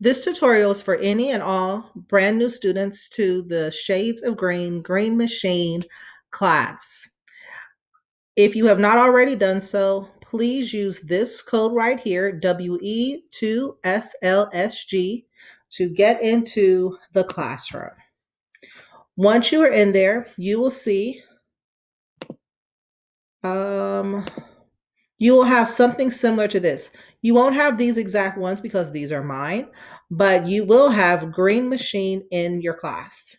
This tutorial is for any and all brand new students to the Shades of Green Green Machine class. If you have not already done so, please use this code right here, WE2SLSG, to get into the classroom. Once you are in there, you will see you will have something similar to this. You won't have these exact ones because these are mine, but you will have Green Machine in your class.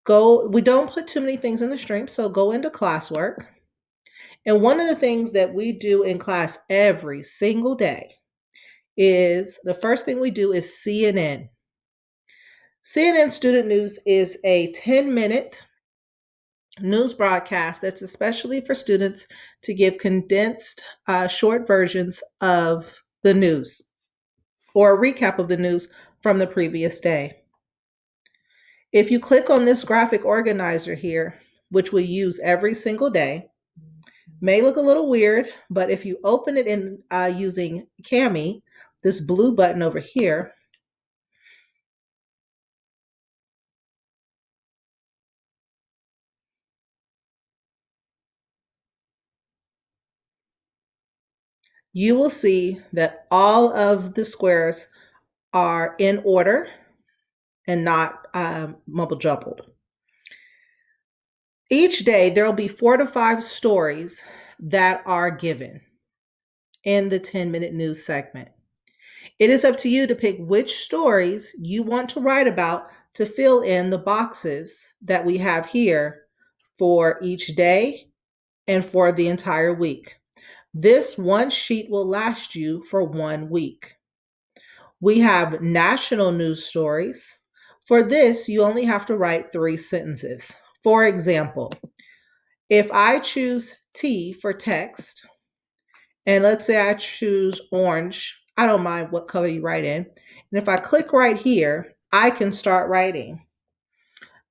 We don't put too many things in the stream, so go into classwork. And one of the things that we do in class every single day is the first thing we do is CNN. CNN Student News is a 10-minute news broadcast that's especially for students to give condensed, short versions of the news or a recap of the news from the previous day. If you click on this graphic organizer here, which we use every single day, may look a little weird, but if you open it in using Cami, this blue button over here, you will see that all of the squares are in order and not mumble jumbled. Each day, there will be 4 to 5 stories that are given in the 10-minute news segment. It is up to you to pick which stories you want to write about to fill in the boxes that we have here for each day and for the entire week. This one sheet will last you for 1 week. We have national news stories. For this, you only have to write 3 sentences. For example, if I choose T for text, and let's say I choose orange, I don't mind what color you write in. And if I click right here, I can start writing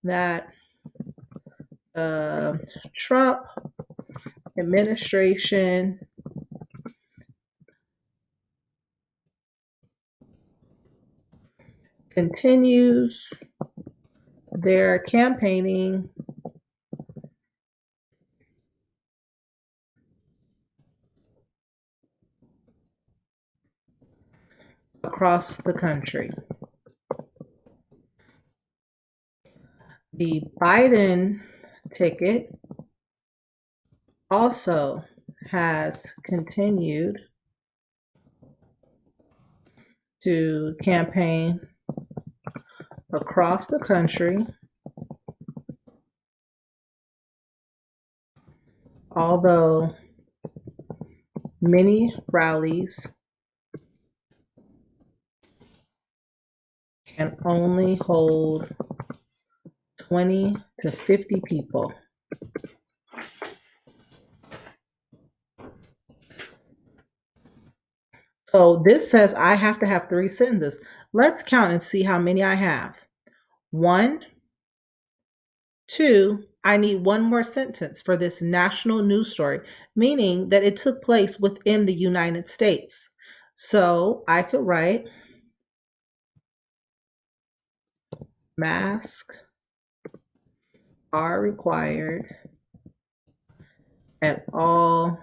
that Trump administration continues their campaigning across the country. The Biden ticket also has continued to campaign across the country, although many rallies can only hold 20 to 50 people. So this says I have to have 3 sentences. Let's count and see how many I have. 1, 2, I need 1 more sentence for this national news story, meaning that it took place within the United States. So I could write masks are required at all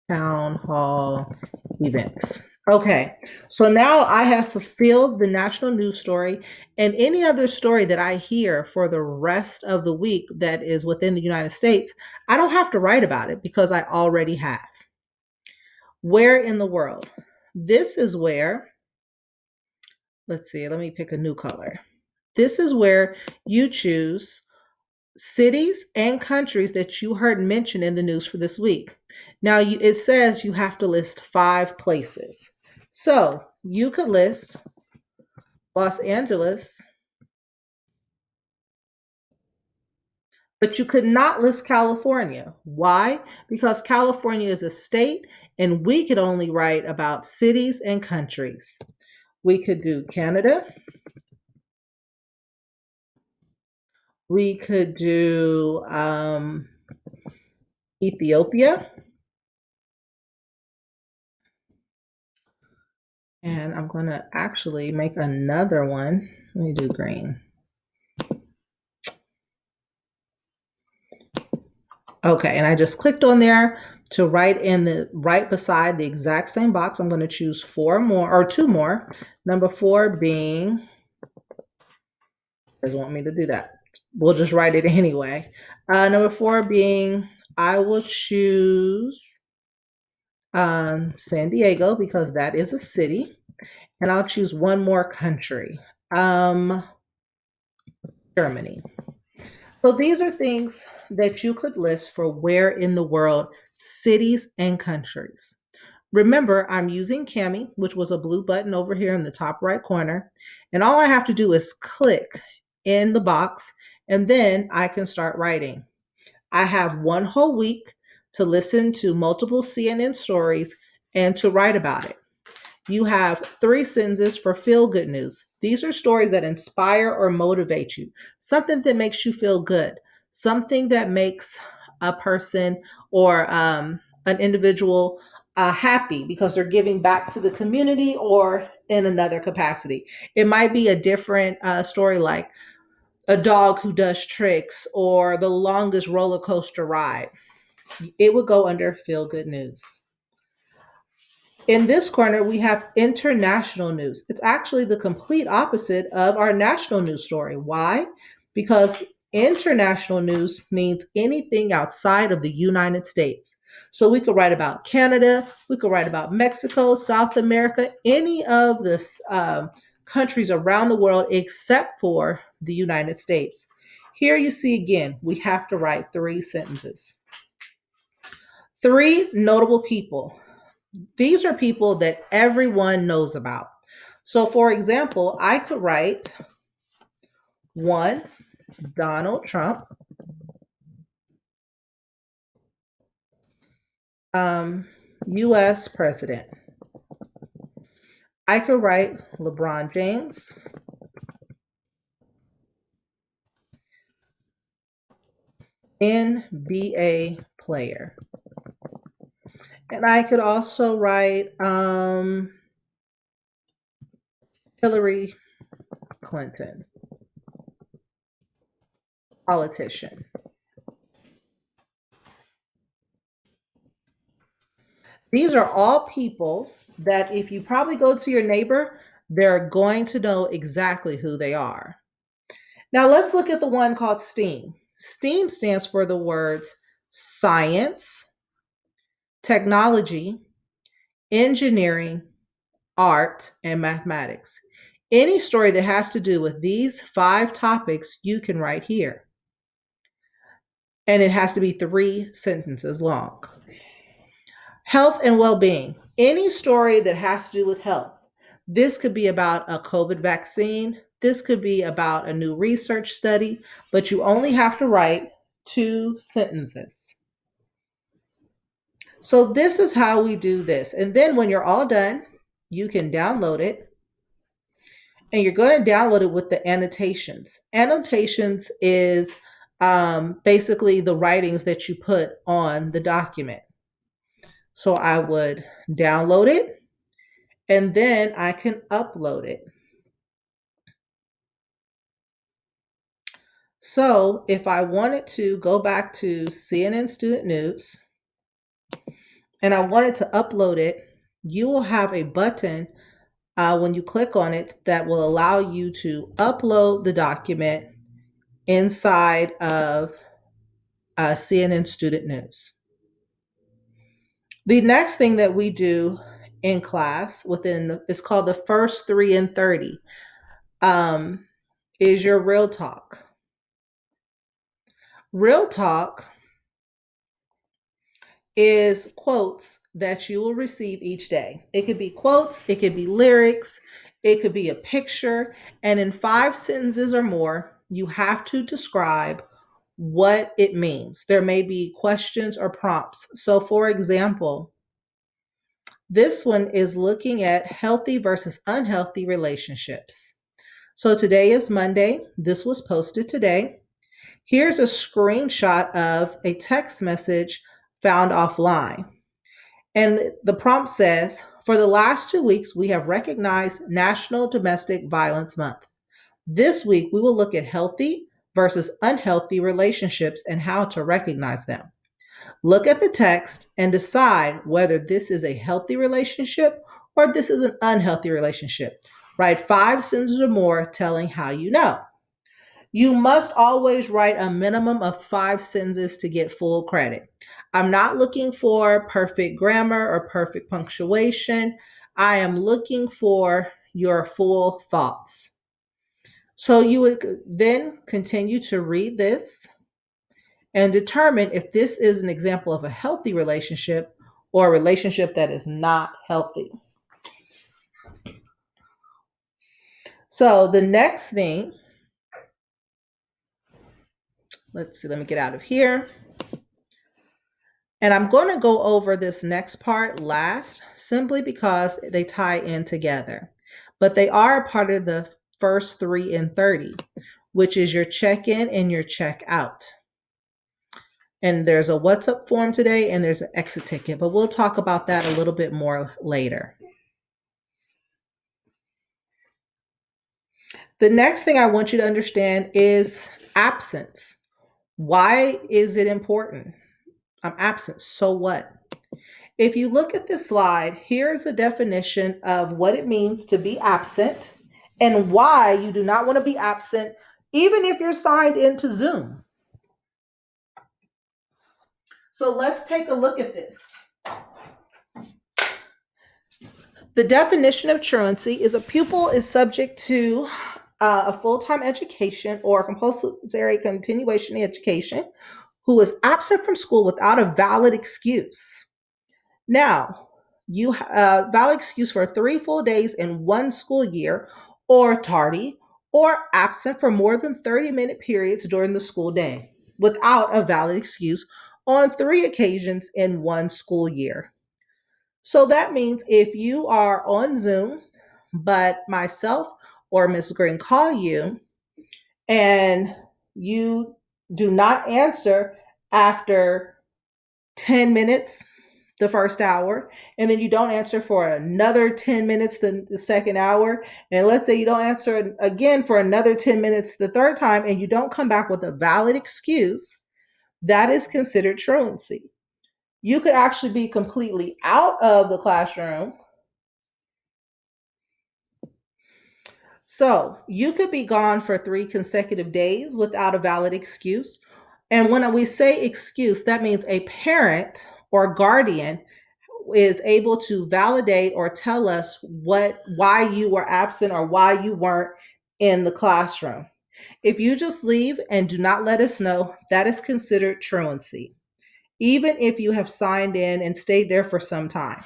town hall events. Okay, so now I have fulfilled the national news story and any other story that I hear for the rest of the week that is within the United States. I don't have to write about it because I already have. Where in the world? This is where, let's see, let me pick a new color. This is where you choose cities and countries that you heard mentioned in the news for this week. Now, it says you have to list 5 places. So you could list Los Angeles, but you could not list California. Why? Because California is a state and we could only write about cities and countries. We could do Canada. We could do Ethiopia. And I'm going to actually make another one. Let me do green. Okay, and I just clicked on there to write in the right beside the exact same box. I'm going to choose four more or two more. Number four being, doesn't want me to do that. We'll just write it anyway. Number four being, I will choose San Diego because that is a city, and I'll choose one more country, um, Germany. So these are things that you could list for where in the world, cities and countries. Remember, I'm using Cami, which was a blue button over here in the top right corner. And all I have to do is click in the box, and then I can start writing. I have one whole week to listen to multiple CNN stories and to write about it. You have three sentences for feel good news. These are stories that inspire or motivate you, something that makes you feel good, something that makes a person or an individual happy because they're giving back to the community or in another capacity. It might be a different story like a dog who does tricks or the longest roller coaster ride. It would go under feel good news. In this corner, we have international news. It's actually the complete opposite of our national news story. Why? Because international news means anything outside of the United States. So we could write about Canada, we could write about Mexico, South America, any of the countries around the world except for the United States. Here you see again, we have to write three sentences. Three notable people. These are people that everyone knows about. So, for example, I could write one, Donald Trump, US president. I could write LeBron James, NBA player. And I could also write Hillary Clinton, politician. These are all people that if you probably go to your neighbor, they're going to know exactly who they are. Now let's look at the one called STEAM. STEAM stands for the words science, technology, engineering, art, and mathematics. Any story that has to do with these five topics, you can write here. And it has to be three sentences long. Health and well being. Any story that has to do with health. This could be about a COVID vaccine. This could be about a new research study, but you only have to write two sentences. So, this is how we do this. And then when you're all done, you can download it. And you're going to download it with the annotations. Annotations is basically the writings that you put on the document. So I would download it and then I can upload it. So if I wanted to go back to CNN Student News and I wanted to upload it, you will have a button when you click on it that will allow you to upload the document inside of CNN Student News. The next thing that we do in class it's called the first 3 in 30 is your real talk. Real talk is quotes that you will receive each day. It could be quotes, it could be lyrics, it could be a picture, and in 5 sentences or more, you have to describe what it means. There may be questions or prompts. So, for example, this one is looking at healthy versus unhealthy relationships. So, today is Monday. This was posted today. Here's a screenshot of a text message found offline. And the prompt says, For the last 2 weeks, we have recognized National Domestic Violence Month. This week, we will look at healthy versus unhealthy relationships and how to recognize them. Look at the text and decide whether this is a healthy relationship or this is an unhealthy relationship. Write 5 sentences or more telling how you know. You must always write a minimum of 5 sentences to get full credit. I'm not looking for perfect grammar or perfect punctuation. I am looking for your full thoughts. So you would then continue to read this and determine if this is an example of a healthy relationship or a relationship that is not healthy. So the next thing, let's see, let me get out of here. And I'm going to go over this next part last simply because they tie in together. But they are a part of the first 3 and 30, which is your check-in and your check-out. And there's a what's up form today and there's an exit ticket, but we'll talk about that a little bit more later. The next thing I want you to understand is absence. Why is it important? I'm absent, so what? If you look at this slide, here's a definition of what it means to be absent and why you do not want to be absent, even if you're signed into Zoom. So let's take a look at this. The definition of truancy is a pupil is subject to a full-time education or compulsory continuation education who is absent from school without a valid excuse. Now, you have valid excuse for 3 full days in 1 school year, or tardy, or absent for more than 30-minute periods during the school day without a valid excuse on 3 occasions in 1 school year. So that means if you are on Zoom, but myself or Ms. Green call you and you do not answer after 10 minutes the first hour, and then you don't answer for another 10 minutes the second hour, and let's say you don't answer again for another 10 minutes the third time, and you don't come back with a valid excuse, that is considered truancy. You could actually be completely out of the classroom. So you could be gone for 3 consecutive days without a valid excuse. And when we say excuse, that means a parent or guardian is able to validate or tell us why you were absent or why you weren't in the classroom. If you just leave and do not let us know, that is considered truancy, even if you have signed in and stayed there for some time.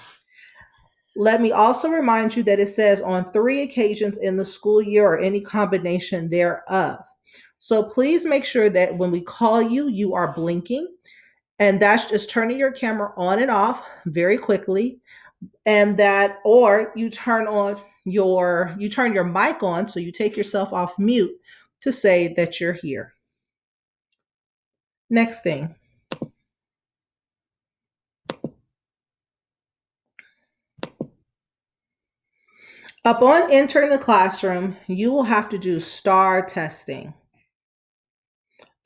Let me also remind you that it says on 3 occasions in the school year or any combination thereof. So please make sure that when we call you, you are blinking, and that's just turning your camera on and off very quickly, and that, or you turn your mic on, so you take yourself off mute to say that you're here. Next thing. Upon entering the classroom, you will have to do STAR testing.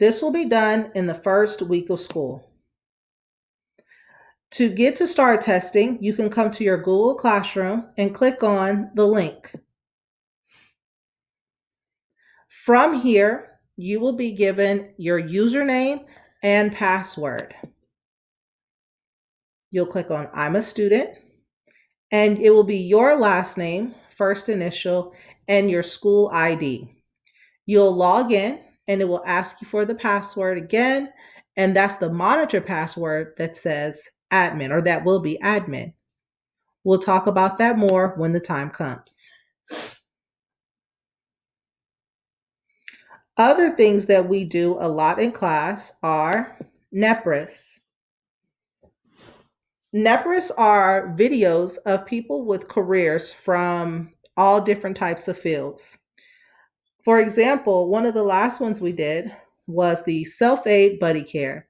This will be done in the first week of school. To get to STAR testing, you can come to your Google Classroom and click on the link. From here, you will be given your username and password. You'll click on I'm a student, and it will be your last name, first initial, and your school ID. You'll log in, and it will ask you for the password again, and that's the monitor password that says admin, or that will be admin. We'll talk about that more when the time comes. Other things that we do a lot in class are Nepris. Nepris are videos of people with careers from all different types of fields. For example, one of the last ones we did was the self-aid buddy care.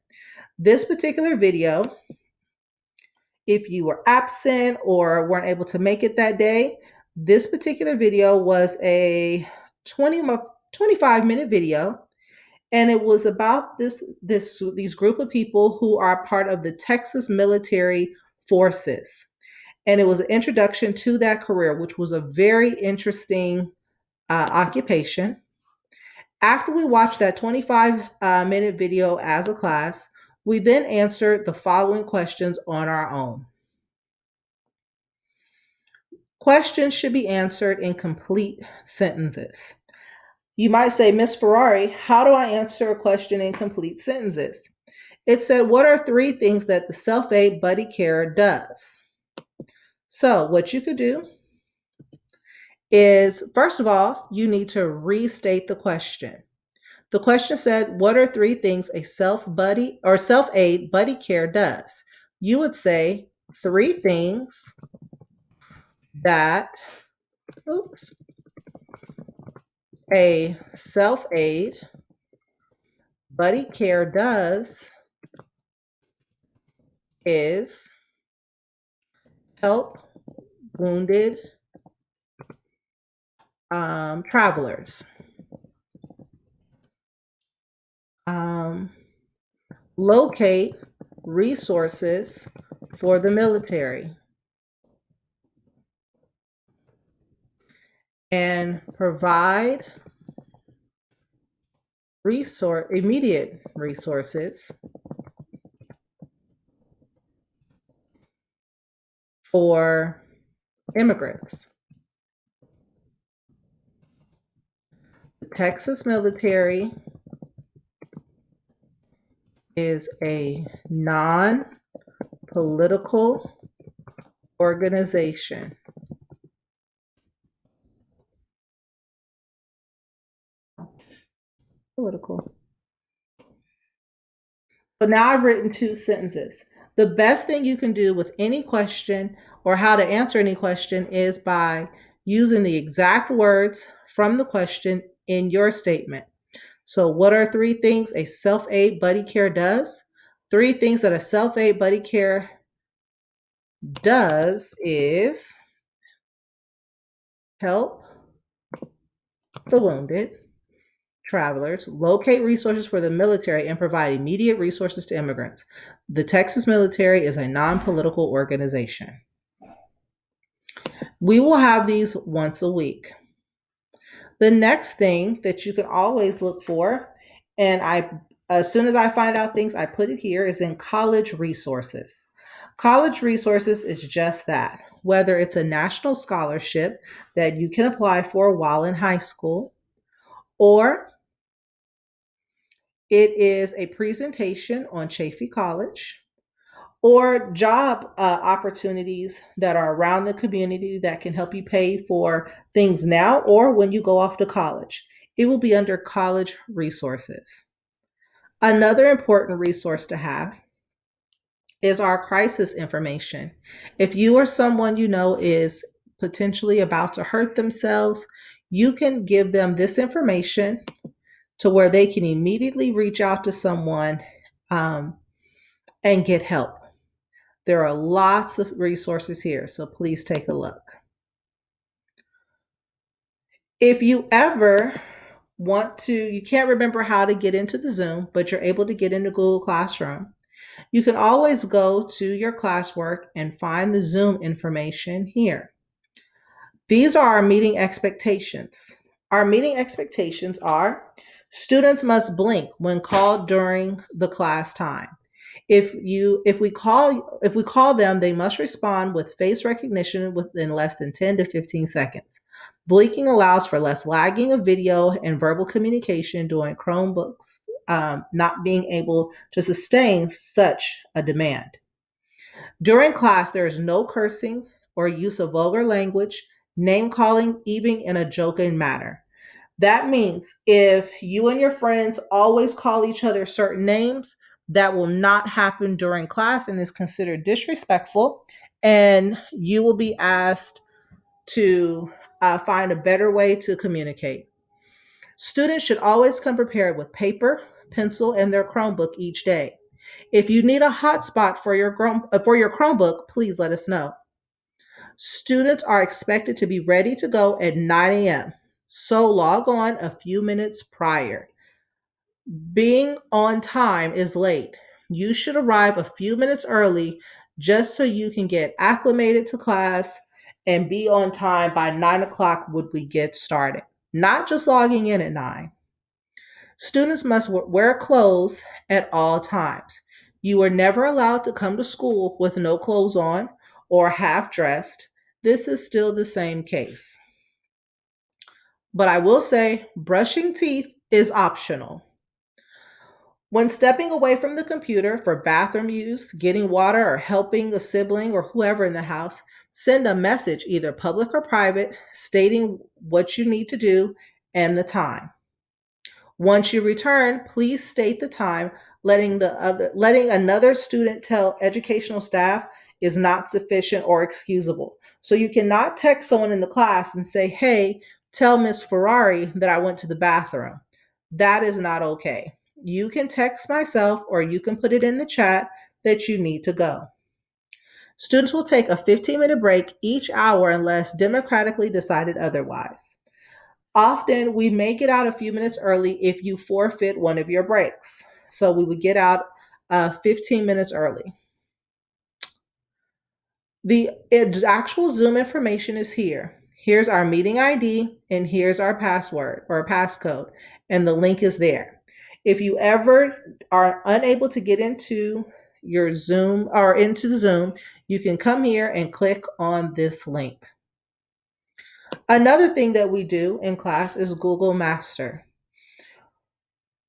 This particular video If you were absent or weren't able to make it that day, this particular video was a 25-minute video, and it was about these group of people who are part of the Texas military forces. And it was an introduction to that career, which was a very interesting occupation. After we watched that 25-minute video as a class, we then answered the following questions on our own. Questions should be answered in complete sentences. You might say, Miss Ferrari, how do I answer a question in complete sentences? It said, what are 3 things that the self-aid buddy care does? So what you could do is, first of all, you need to restate the question. The question said, what are 3 things a self-aid buddy care does? You would say 3 things that a self-aid buddy care does is help wounded travelers, locate resources for the military, and provide immediate resources for immigrants. The Texas military is a non-political organization. Political. So now I've written 2 sentences. The best thing you can do with any question or how to answer any question is by using the exact words from the question in your statement. So what are 3 things a self-aid buddy care does? 3 things that a self-aid buddy care does is help the wounded travelers, locate resources for the military, and provide immediate resources to immigrants. The Texas military is a non-political organization. We will have these once a week. The next thing that you can always look for, and as soon as I find out things, I put it here, is in college resources. College resources is just that, whether it's a national scholarship that you can apply for while in high school, or it is a presentation on Chaffey College, or job opportunities that are around the community that can help you pay for things now or when you go off to college. It will be under college resources. Another important resource to have is our crisis information. If you or someone you know is potentially about to hurt themselves, you can give them this information to where they can immediately reach out to someone and get help. There are lots of resources here, so please take a look. If you ever you can't remember how to get into the Zoom, but you're able to get into Google Classroom, you can always go to your classwork and find the Zoom information here. These are our meeting expectations. Our meeting expectations are students must blink when called during the class time. If we call them, they must respond with face recognition within less than 10 to 15 seconds. Blinking allows for less lagging of video and verbal communication during Chromebooks not being able to sustain such a demand. During class, there is no cursing or use of vulgar language, name calling, even in a joking manner. That means if you and your friends always call each other certain names, that will not happen during class and is considered disrespectful, and you will be asked to find a better way to communicate. Students should always come prepared with paper, pencil, and their Chromebook each day. If you need a hotspot for your Chromebook, please let us know. Students are expected to be ready to go at 9 a.m., so log on a few minutes prior. Being on time is late. You should arrive a few minutes early just so you can get acclimated to class and be on time by 9 o'clock when we get started. Not just logging in at 9. Students must wear clothes at all times. You are never allowed to come to school with no clothes on or half dressed. This is still the same case. But I will say, brushing teeth is optional. When stepping away from the computer for bathroom use, getting water, or helping a sibling or whoever in the house, send a message, either public or private, stating what you need to do and the time. Once you return, please state the time. Letting another student tell educational staff is not sufficient or excusable. So you cannot text someone in the class and say, "Hey, tell Miss Ferrari that I went to the bathroom." That is not okay. You can text myself or you can put it in the chat that you need to go. Students will take a 15-minute break each hour unless democratically decided otherwise. Often we may get out a few minutes early if you forfeit one of your breaks. So we would get out 15 minutes early. The actual Zoom information is here. Here's our meeting ID and here's our password or passcode, and the link is there. If you ever are unable to get into your Zoom or into the Zoom, you can come here and click on this link. Another thing that we do in class is Google Master.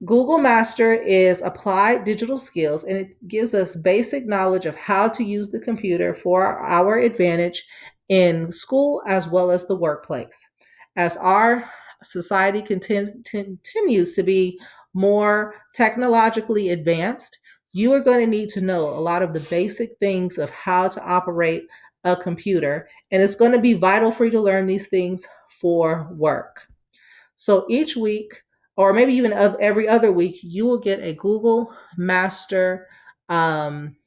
Google Master is applied digital skills, and it gives us basic knowledge of how to use the computer for our advantage in school as well as the workplace. As our society continues to be more technologically advanced, you are going to need to know a lot of the basic things of how to operate a computer, and it's going to be vital for you to learn these things for work. So each week, or maybe even every other week, you will get a Google Master. Um,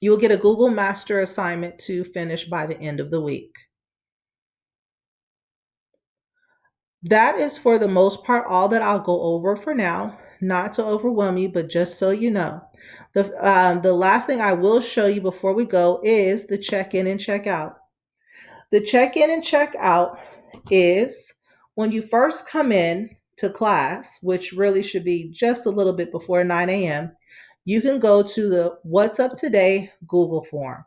you will get a Google Master assignment to finish by the end of the week. That is for the most part all that I'll go over for now. Not to overwhelm you, but just so you know. The last thing I will show you before we go is the check in and check out. The check in and check out is when you first come in to class, which really should be just a little bit before 9 a.m., you can go to the What's Up Today Google form.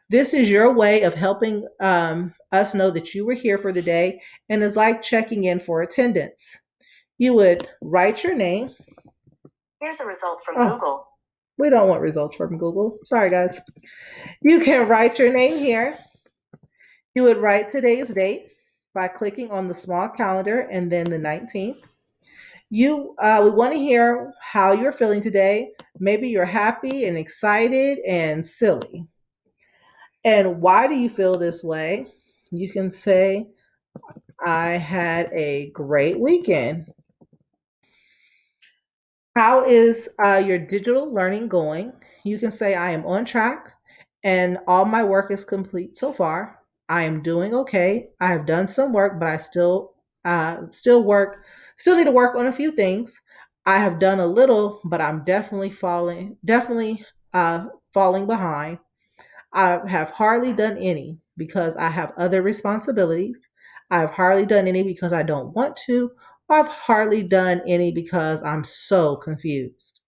This is your way of helping us know that you were here for the day, and is like checking in for attendance. You would write your name. Here's a result from Google. We don't want results from Google. Sorry, guys. You can write your name here. You would write today's date by clicking on the small calendar and then the 19th. We want to hear how you're feeling today. Maybe you're happy and excited and silly. And why do you feel this way? You can say, "I had a great weekend." How is your digital learning going? You can say, "I am on track and all my work is complete so far. I am doing okay. I have done some work, but I still need to work on a few things. I have done a little, but I'm definitely falling behind. I have hardly done any because I have other responsibilities. I've hardly done any because I don't want to. I've hardly done any because I'm so confused."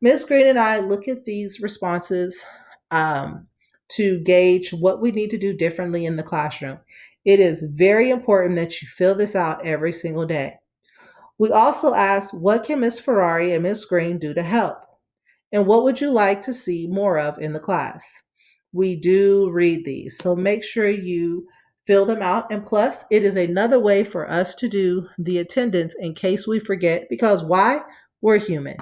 Ms. Green and I look at these responses um, to gauge what we need to do differently in the classroom. It is very important that you fill this out every single day. We also ask, what can Ms. Ferrari and Ms. Green do to help? And what would you like to see more of in the class? We do read these, so make sure you fill them out. And plus, it is another way for us to do the attendance in case we forget, because why? We're human.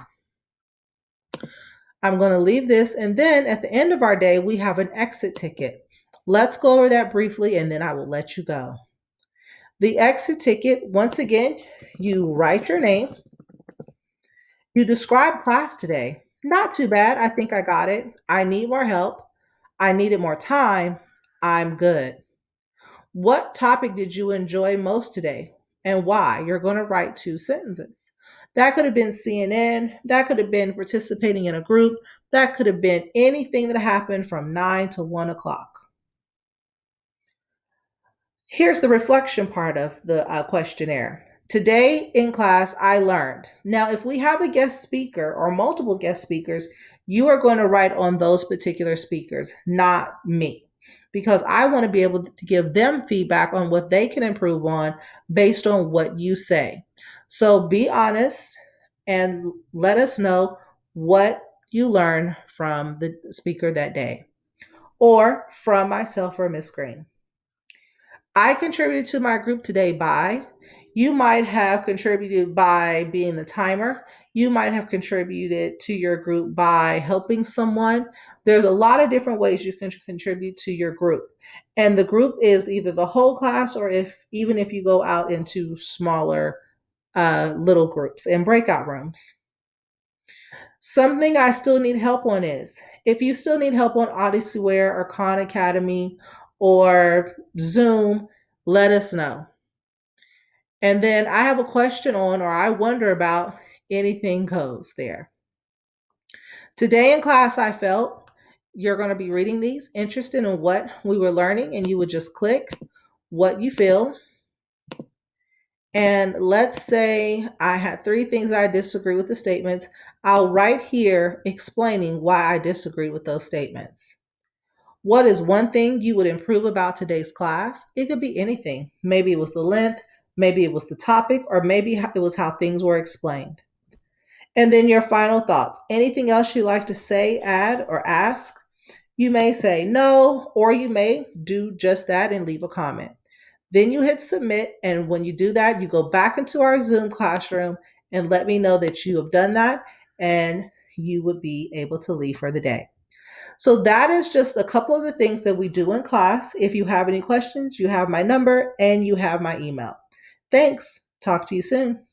I'm going to leave this, and then at the end of our day, we have an exit ticket. Let's go over that briefly, and then I will let you go. The exit ticket, once again, you write your name, you describe class today. Not too bad. I think I got it. I need more help. I needed more time. I'm good. What topic did you enjoy most today and why? You're going to write two sentences. That could have been CNN. That could have been participating in a group. That could have been anything that happened from 9 to 1 o'clock. Here's the reflection part of the questionnaire. Today in class, I learned. Now, if we have a guest speaker or multiple guest speakers, you are going to write on those particular speakers, not me, because I want to be able to give them feedback on what they can improve on based on what you say. So be honest and let us know what you learned from the speaker that day or from myself or Miss Green. I contributed to my group today by, you might have contributed by being the timer. You might have contributed to your group by helping someone. There's a lot of different ways you can contribute to your group. And the group is either the whole class or if you go out into smaller little groups and breakout rooms. Something I still need help on is if you still need help on Odysseyware or Khan Academy or Zoom, let us know. And then I have a question on, or I wonder about anything goes there. Today in class, I felt you're going to be reading these, interested in what we were learning, and you would just click what you feel. And let's say I had three things I disagree with the statements. I'll write here explaining why I disagree with those statements. What is one thing you would improve about today's class? It could be anything. Maybe it was the length, maybe it was the topic, or maybe it was how things were explained. And then your final thoughts. Anything else you'd like to say, add, or ask? You may say no, or you may do just that and leave a comment. Then you hit submit, and when you do that, you go back into our Zoom classroom and let me know that you have done that, and you would be able to leave for the day. So that is just a couple of the things that we do in class. If you have any questions, you have my number and you have my email. Thanks. Talk to you soon.